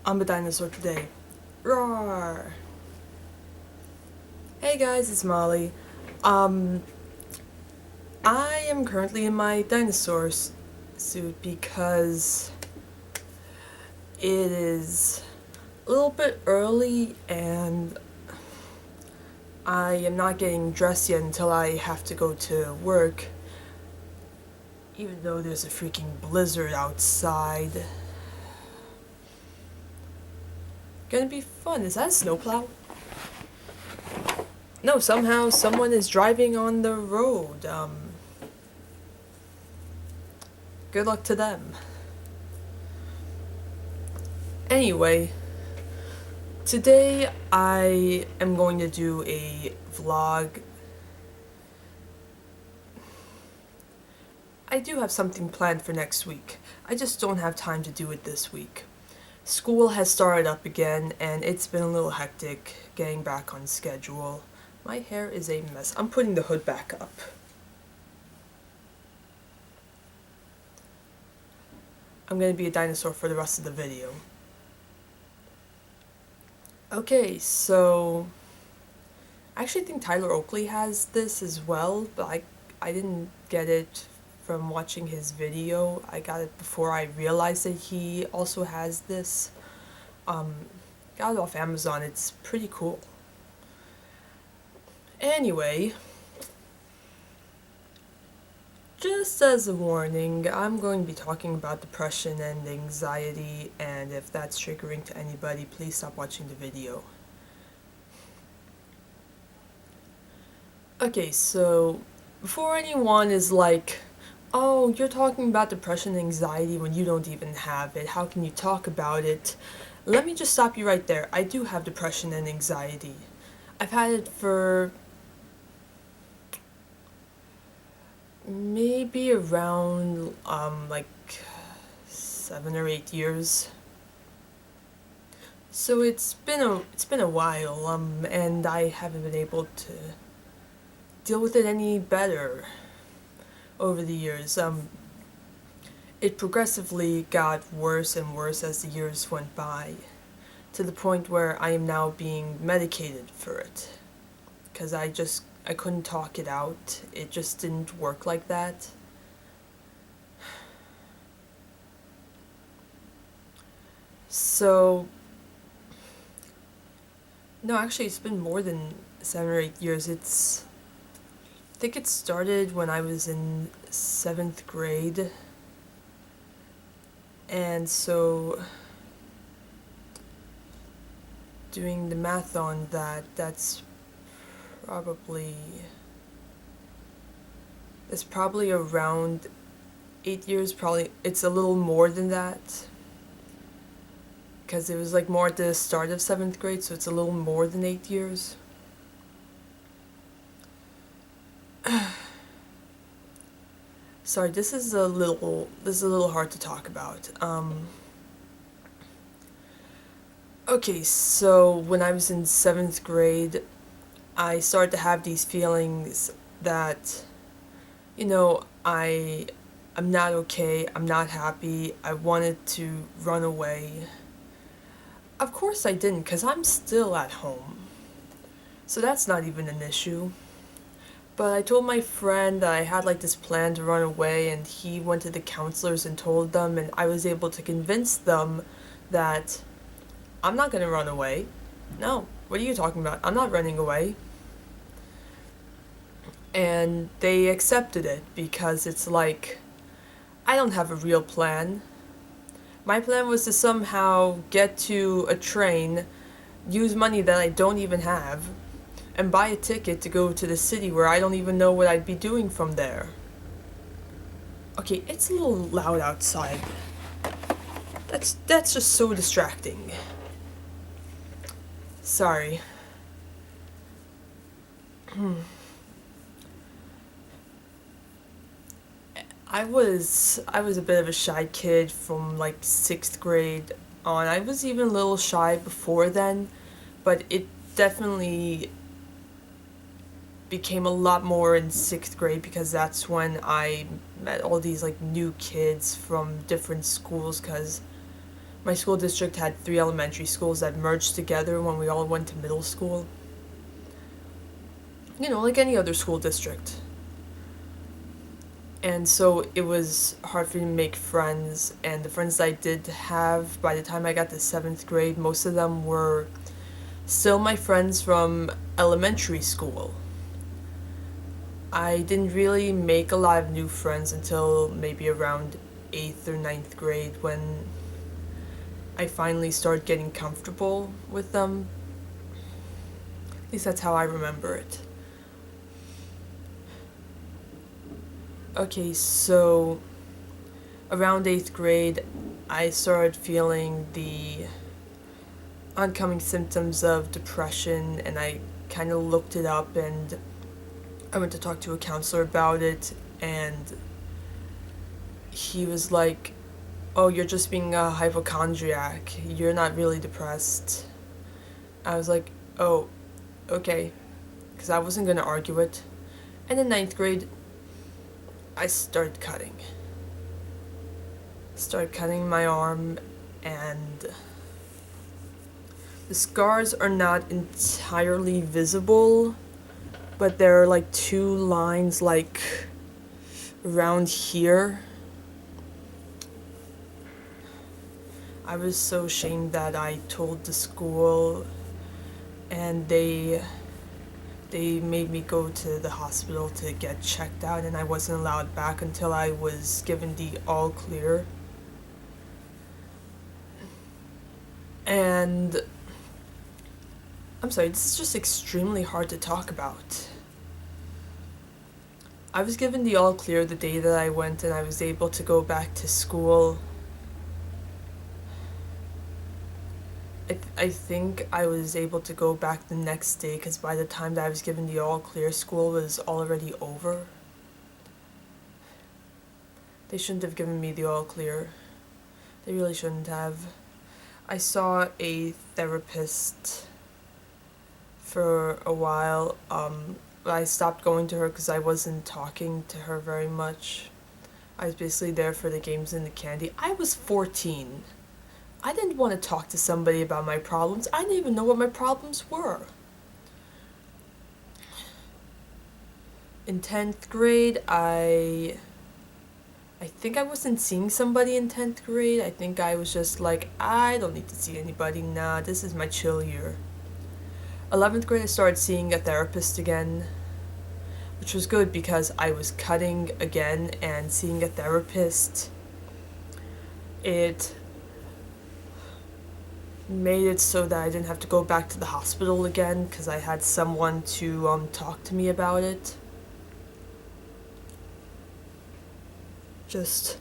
I'm a dinosaur today. Roar! Hey guys, it's Molly. Um, I am currently in my dinosaur suit because it is a little bit early and I am not getting dressed yet until I have to go to work. Even though there's a freaking blizzard outside. Gonna be fun. Is that a snowplow? No, somehow someone is driving on the road. Good luck to them. Anyway, today I am going to do a vlog. I do have something planned for next week. I just don't have time to do it this week. School has started up again and it's been a little hectic getting back on schedule. My hair is a mess. I'm putting the hood back up. I'm gonna be a dinosaur for the rest of the video. Okay, so I actually think Tyler Oakley has this as well, but I didn't get it from watching his video. I got it before I realized that he also has this. Got it off Amazon. It's pretty cool. Anyway, just as a warning, I'm going to be talking about depression and anxiety, and if that's triggering to anybody, please stop watching the video. Okay, so before anyone is like, oh, you're talking about depression and anxiety when you don't even have it, how can you talk about it? Let me just stop you right there. I do have depression and anxiety. I've had it for maybe around like 7 or 8 years. So it's been a while, and I haven't been able to deal with it any better over the years. It progressively got worse and worse as the years went by, to the point where I am now being medicated for it. Because I couldn't talk it out. It just didn't work like that. So, no, actually it's been more than 7 or 8 years. I think it started when I was in 7th grade. And so, doing the math on that, that's probably around 8 years. Probably it's a little more than that, because it was like more at the start of 7th grade, so it's a little more than 8 years. Sorry, this is a little hard to talk about. Okay, so when I was in 7th grade, I started to have these feelings that, I'm not okay, I'm not happy, I wanted to run away. Of course I didn't, because I'm still at home. So that's not even an issue. But I told my friend that I had like this plan to run away, and he went to the counselors and told them, and I was able to convince them that I'm not gonna run away. No, what are you talking about? I'm not running away. And they accepted it because it's like, I don't have a real plan. My plan was to somehow get to a train, use money that I don't even have, and buy a ticket to go to the city where I don't even know what I'd be doing from there. Okay, it's a little loud outside. That's just so distracting. Sorry. I was a bit of a shy kid from like 6th grade on. I was even a little shy before then, but it definitely became a lot more in 6th grade, because that's when I met all these like new kids from different schools, because My school district had 3 elementary schools that merged together when we all went to middle school. You know, like any other school district. And so it was hard for me to make friends, and the friends I did have, by the time I got to 7th grade, most of them were still my friends from elementary school. I didn't really make a lot of new friends until maybe around 8th or 9th grade when I finally started getting comfortable with them. At least that's how I remember it. Okay, so around 8th grade, I started feeling the oncoming symptoms of depression, and I kind of looked it up, and I went to talk to a counselor about it, and he was like, "Oh, you're just being a hypochondriac. You're not really depressed." I was like, "Oh, okay," because I wasn't going to argue it. And in 9th grade, I started cutting. Started cutting my arm, and the scars are not entirely visible, but there are like 2 lines like around here. I was so ashamed that I told the school, and they made me go to the hospital to get checked out, and I wasn't allowed back until I was given the all clear. And I'm sorry, this is just extremely hard to talk about. I was given the all clear the day that I went, and I was able to go back to school. I think I was able to go back the next day, because by the time that I was given the all clear, school was already over. They shouldn't have given me the all clear. They really shouldn't have. I saw a therapist for a while. I stopped going to her because I wasn't talking to her very much. I was basically there for the games and the candy. I was 14. I didn't want to talk to somebody about my problems. I didn't even know what my problems were. In 10th grade, I think I wasn't seeing somebody in 10th grade. I think I was just like, I don't need to see anybody. Nah, this is my chill year. 11th grade, I started seeing a therapist again, which was good because I was cutting again, and seeing a therapist, it made it so that I didn't have to go back to the hospital again because I had someone to talk to me about it. Just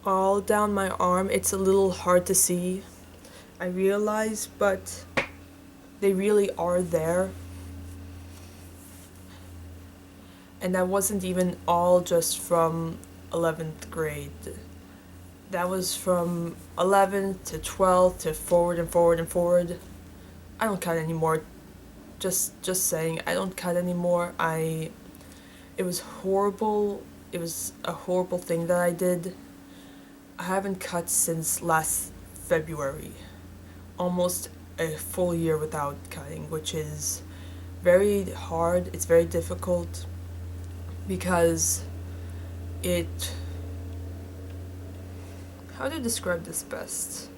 all down my arm. It's a little hard to see, I realize, but they really are there. And that wasn't even all just from 11th grade. That was from 11th to 12th to forward and forward and forward. I don't cut anymore. Just saying, I don't cut anymore. It was horrible. It was a horrible thing that I did. I haven't cut since last February. Almost a full year without cutting, which is very hard. It's very difficult because how to describe this best?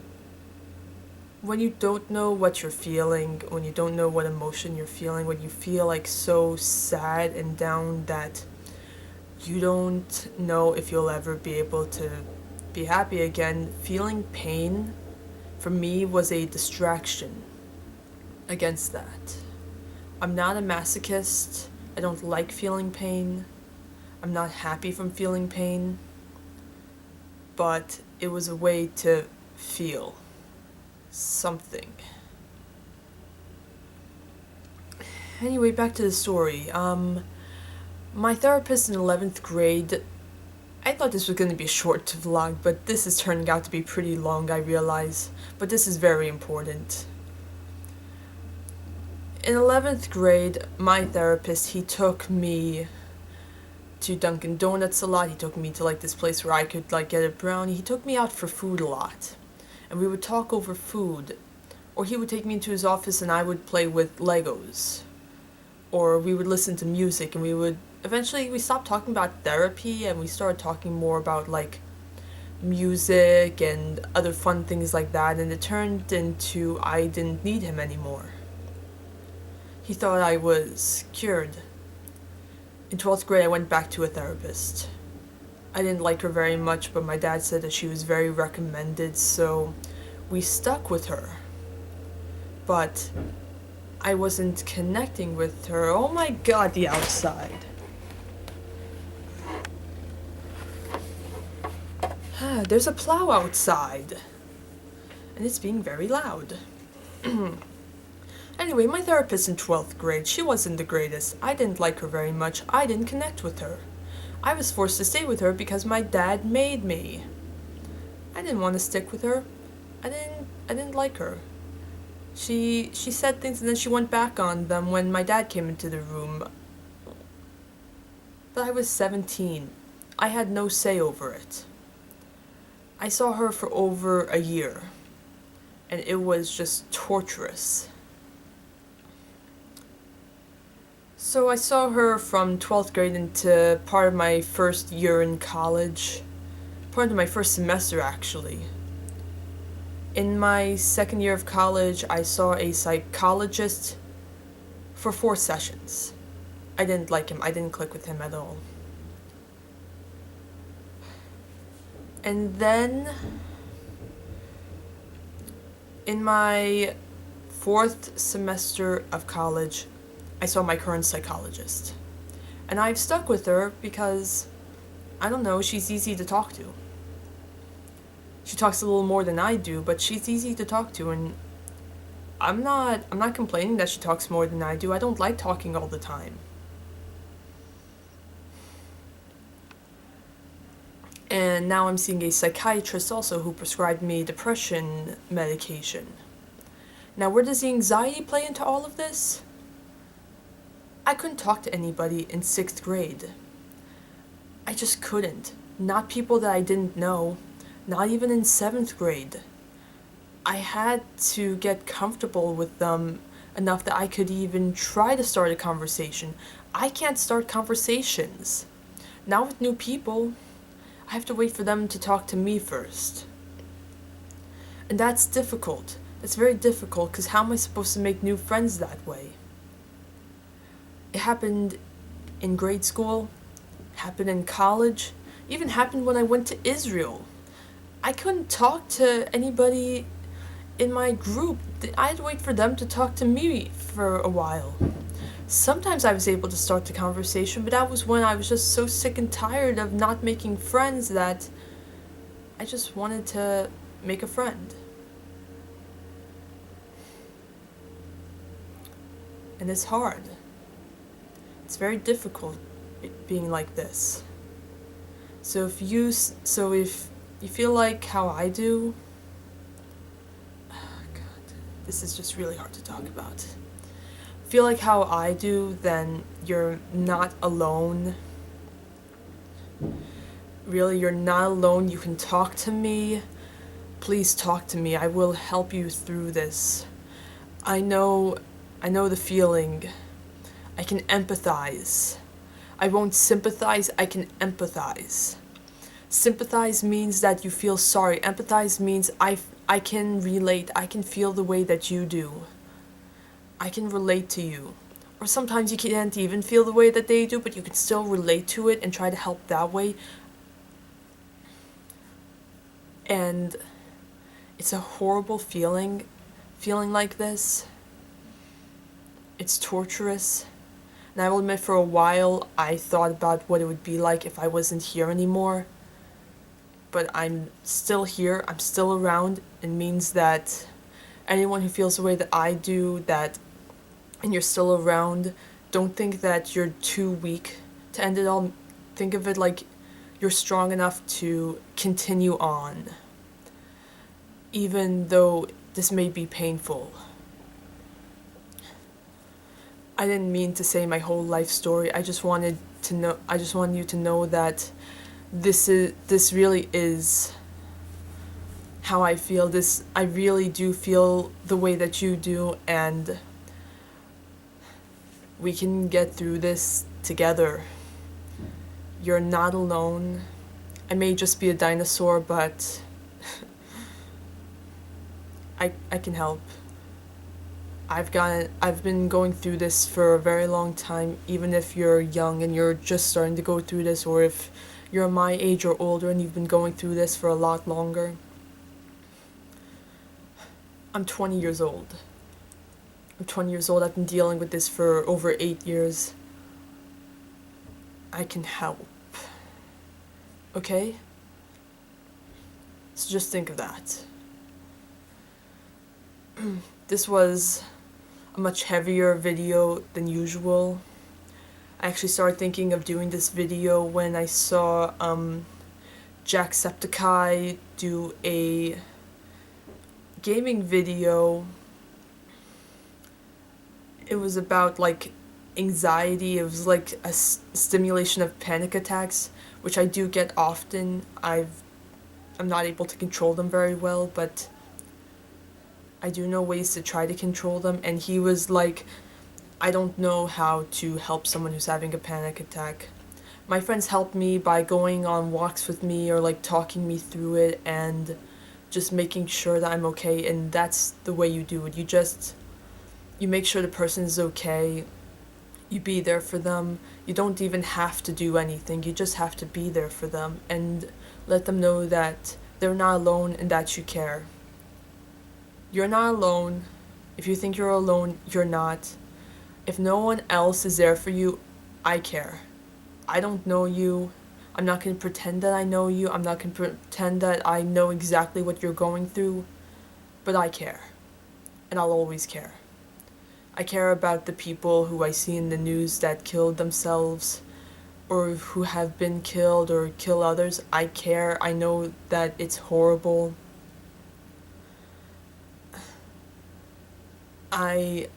When you don't know what you're feeling, when you don't know what emotion you're feeling, when you feel like so sad and down that you don't know if you'll ever be able to be happy again, feeling pain for me was a distraction against that. I'm not a masochist. I don't like feeling pain. I'm not happy from feeling pain. But it was a way to feel something. Anyway, back to the story. My therapist in 11th grade, I thought this was going to be a short vlog, but this is turning out to be pretty long, I realize. But this is very important. In 11th grade, my therapist, he took me to Dunkin' Donuts a lot. He took me to like this place where I could like get a brownie. He took me out for food a lot. and we would talk over food, or he would take me into his office and I would play with Legos, or we would listen to music, and we stopped talking about therapy and we started talking more about like music and other fun things like that, and it turned into I didn't need him anymore. He thought I was cured. In 12th grade, I went back to a therapist. I didn't like her very much, but my dad said that she was very recommended, so we stuck with her. But I wasn't connecting with her. Oh my god, the outside. There's a plow outside, and it's being very loud. Anyway, my therapist in 12th grade, she wasn't the greatest. I didn't like her very much. I didn't connect with her. I was forced to stay with her because my dad made me. I didn't want to stick with her. I didn't like her. She said things and then she went back on them when my dad came into the room. But I was 17. I had no say over it. I saw her for over a year, and it was just torturous. So I saw her from 12th grade into part of my first year in college, part of my first semester actually. In my second year of college, I saw a psychologist for 4 sessions. I didn't like him. I didn't click with him at all. And then, in my 4th semester of college, I saw my current psychologist. And I've stuck with her because, I don't know, she's easy to talk to. She talks a little more than I do, but she's easy to talk to, and I'm not complaining that she talks more than I do. I don't like talking all the time. And now I'm seeing a psychiatrist also who prescribed me depression medication. Now, where does the anxiety play into all of this? I couldn't talk to anybody in 6th grade. I just couldn't. Not people that I didn't know. Not even in 7th grade. I had to get comfortable with them enough that I could even try to start a conversation. I can't start conversations. Now with new people, I have to wait for them to talk to me first. And that's difficult. It's very difficult because how am I supposed to make new friends that way? It happened in grade school, happened in college, even happened when I went to Israel. I couldn't talk to anybody in my group. I had to wait for them to talk to me for a while. Sometimes I was able to start the conversation, but that was when I was just so sick and tired of not making friends that I just wanted to make a friend. And it's hard. It's very difficult being like this. So if you feel like how I do, oh God, this is just really hard to talk about. Feel like how I do, then you're not alone. Really, you're not alone. You can talk to me. Please talk to me. I will help you through this. I know the feeling. I can empathize. I won't sympathize, I can empathize. Sympathize means that you feel sorry. Empathize means I can relate. I can feel the way that you do. I can relate to you. Or sometimes you can't even feel the way that they do, but you can still relate to it and try to help that way. And it's a horrible feeling like this. It's torturous. And I will admit, for a while, I thought about what it would be like if I wasn't here anymore. But I'm still here, I'm still around. It means that anyone who feels the way that I do, and you're still around, don't think that you're too weak to end it all. Think of it like you're strong enough to continue on, even though this may be painful. I didn't mean to say my whole life story. I just wanted you to know that this really is how I feel. I really do feel the way that you do, and we can get through this together. You're not alone. I may just be a dinosaur, but I can help. I've been going through this for a very long time, even if you're young and you're just starting to go through this, or if you're my age or older and you've been going through this for a lot longer. I'm 20 years old. I'm 20 years old. I've been dealing with this for over 8 years. I can help. Okay? So just think of that. This was a much heavier video than usual. I actually started thinking of doing this video when I saw Jacksepticeye do a gaming video. It was about like anxiety. It was like a stimulation of panic attacks, which I do get often. I'm not able to control them very well, but I do know ways to try to control them. And he was like, I don't know how to help someone who's having a panic attack. My friends help me by going on walks with me or like talking me through it and just making sure that I'm okay. And that's the way you do it. You make sure the person is okay. You be there for them. You don't even have to do anything. You just have to be there for them and let them know that they're not alone and that you care. You're not alone. If you think you're alone, you're not. If no one else is there for you, I care. I don't know you. I'm not going to pretend that I know you. I'm not going to pretend that I know exactly what you're going through. But I care. And I'll always care. I care about the people who I see in the news that killed themselves or who have been killed or kill others. I care. I know that it's horrible. I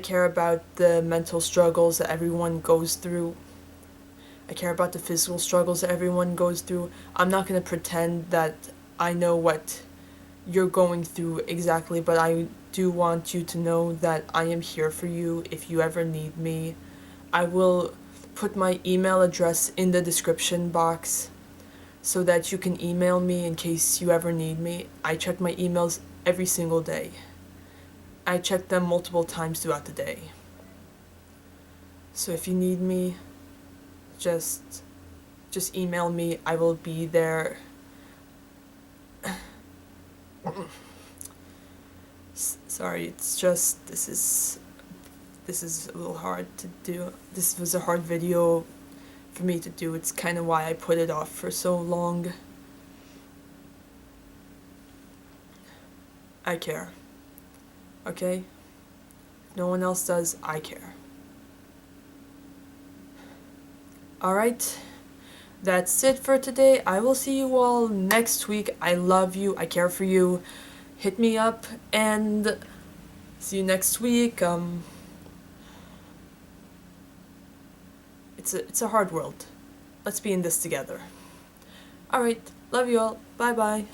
care about the mental struggles that everyone goes through. I care about the physical struggles that everyone goes through. I'm not going to pretend that I know what you're going through exactly, but I do want you to know that I am here for you if you ever need me. I will put my email address in the description box so that you can email me in case you ever need me. I check my emails every single day. I check them multiple times throughout the day. So if you need me, just email me. I will be there. Sorry, it's just this is a little hard to do. This was a hard video for me to do. It's kind of why I put it off for so long. I care. Okay? If no one else does, I care. Alright, that's it for today. I will see you all next week. I love you. I care for you. Hit me up and see you next week. It's a hard world. Let's be in this together. Alright, love you all. Bye bye.